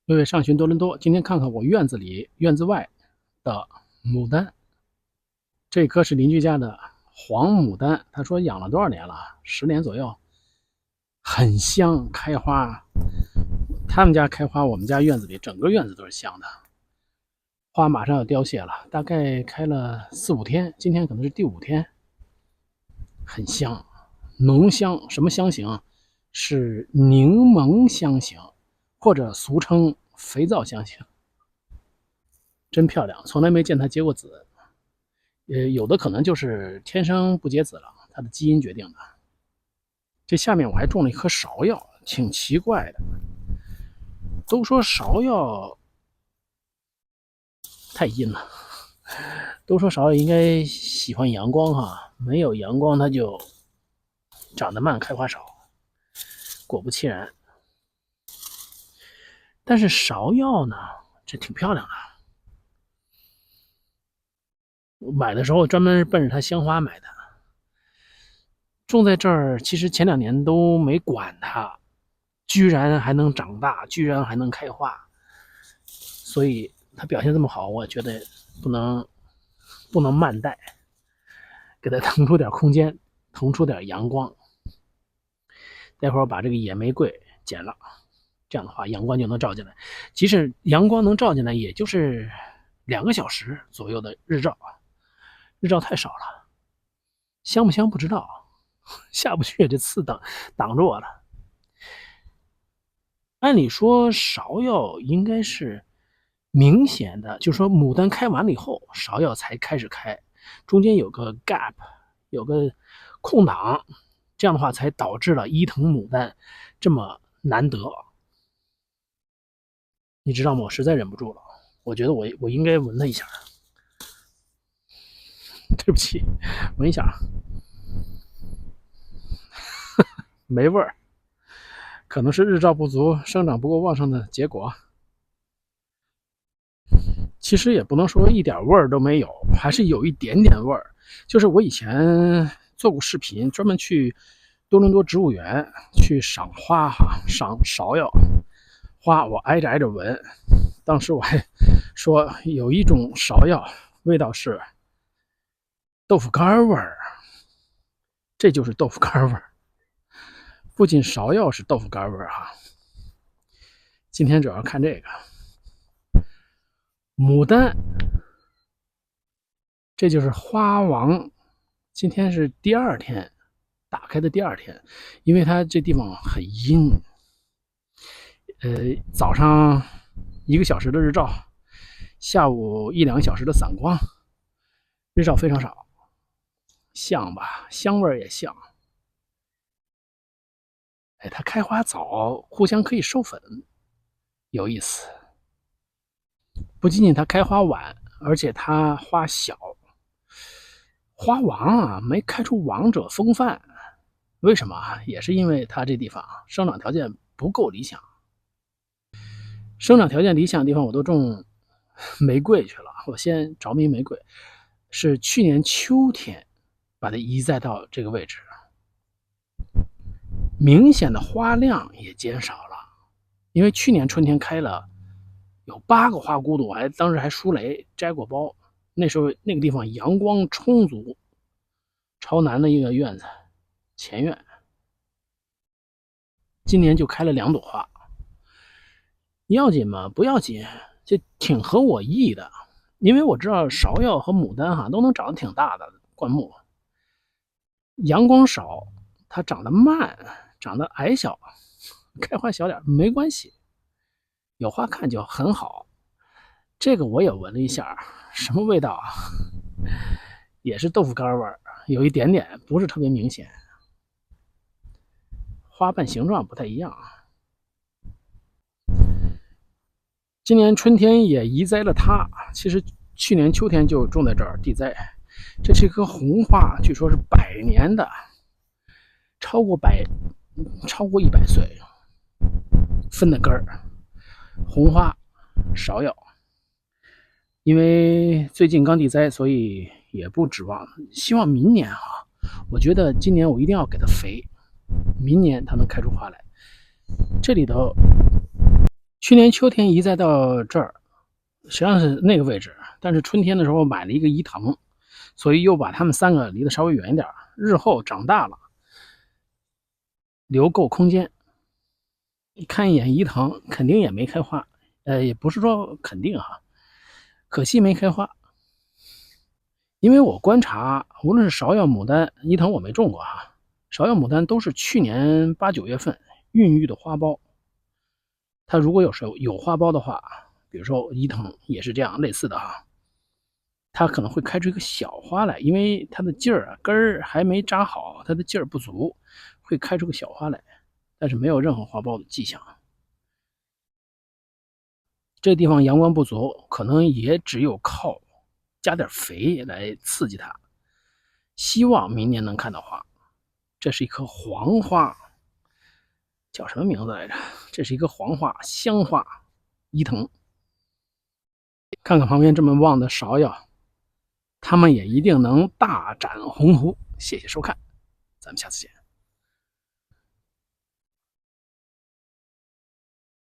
各位上旬多伦多，今天看看我院子里、院子外的牡丹。这棵是邻居家的黄牡丹，他说养了多少年了？10年左右，很香，开花。他们家开花，我们家院子里整个院子都是香的。花马上要凋谢了，大概开了4、5天，今天可能是第5天，很香，浓香。什么香型？是柠檬香型，或者俗称肥皂香型。真漂亮，从来没见它结过籽。有的可能就是天生不结籽了，它的基因决定的。这下面我还种了一棵芍药，挺奇怪的。都说芍药太阴了，都说芍药应该喜欢阳光哈，没有阳光它就长得慢，开花少。果不其然，但是芍药呢，这挺漂亮的。我买的时候专门奔着它香花买的，种在这儿，其实前2年都没管它，居然还能长大，居然还能开花，所以它表现这么好，我觉得不能慢待，给它腾出点空间，腾出点阳光。待会儿把这个野玫瑰剪了，这样的话阳光就能照进来。即使阳光能照进来，也就是2个小时左右的日照，日照太少了，香不香不知道，下不去，这刺挡着我了。按理说芍药应该是明显的，就是说牡丹开完了以后，芍药才开始开，中间有个 gap， 有个空档，这样的话才导致了伊藤牡丹这么难得。你知道吗？我实在忍不住了，我觉得我应该闻它一下。对不起，闻一下，没味儿，可能是日照不足、生长不够旺盛的结果。其实也不能说一点味儿都没有，还是有一点点味儿。就是我以前做过视频，专门去多伦多植物园去赏花哈，赏芍药花，我挨着闻。当时我还说有一种芍药味道是豆腐干味儿，这就是豆腐干味儿。不仅芍药是豆腐干味儿哈，今天主要看这个牡丹，这就是花王。今天是第2天，打开的第2天，因为它这地方很阴，早上1个小时的日照，下午1、2个小时的散光，日照非常少，像吧，香味也像。它开花早，互相可以授粉，有意思。不仅仅它开花晚，而且它花小。花王啊，没开出王者风范，为什么？也是因为它这地方生长条件不够理想。生长条件理想的地方，我都种玫瑰去了。我先着迷玫瑰，是去年秋天把它移栽到这个位置，明显的花量也减少了。因为去年春天开了有8个花骨朵，当时还疏雷摘过苞。那时候那个地方阳光充足，朝南的一个院子前院，今年就开了2朵花。要紧吗？不要紧，这挺合我意的。因为我知道芍药和牡丹哈都能长得挺大的灌木，阳光少，它长得慢，长得矮小，开花小点没关系，有花看就很好。这个我也闻了一下，什么味道啊？也是豆腐干味儿，有一点点，不是特别明显。花瓣形状不太一样。今年春天也移栽了它，其实去年秋天就种在这儿地栽。这是一棵红花，据说是100年的，超过100岁，分的根儿。红花芍药，因为最近刚地栽，所以也不指望，希望明年啊，我觉得今年我一定要给它肥，明年它能开出花来。这里头去年秋天移栽到这儿，实际上是那个位置，但是春天的时候买了一个移藤，所以又把它们3个离得稍微远一点，日后长大了，留够空间。看一眼移藤，肯定也没开花，也不是说肯定哈，可惜没开花。因为我观察，无论是芍药、牡丹、移藤，我没种过哈，芍药、牡丹都是去年8、9月份孕育的花苞。它如果有花苞的话，比如说移藤也是这样类似的哈，它可能会开出一个小花来，因为它的劲儿根儿还没扎好，它的劲儿不足，会开出个小花来，但是没有任何花苞的迹象。这地方阳光不足，可能也只有靠加点肥来刺激它。希望明年能看到花。这是一棵黄花，叫什么名字来着？这是一个黄花香花伊藤。看看旁边这么旺的芍药，它们也一定能大展宏图。谢谢收看，咱们下次见。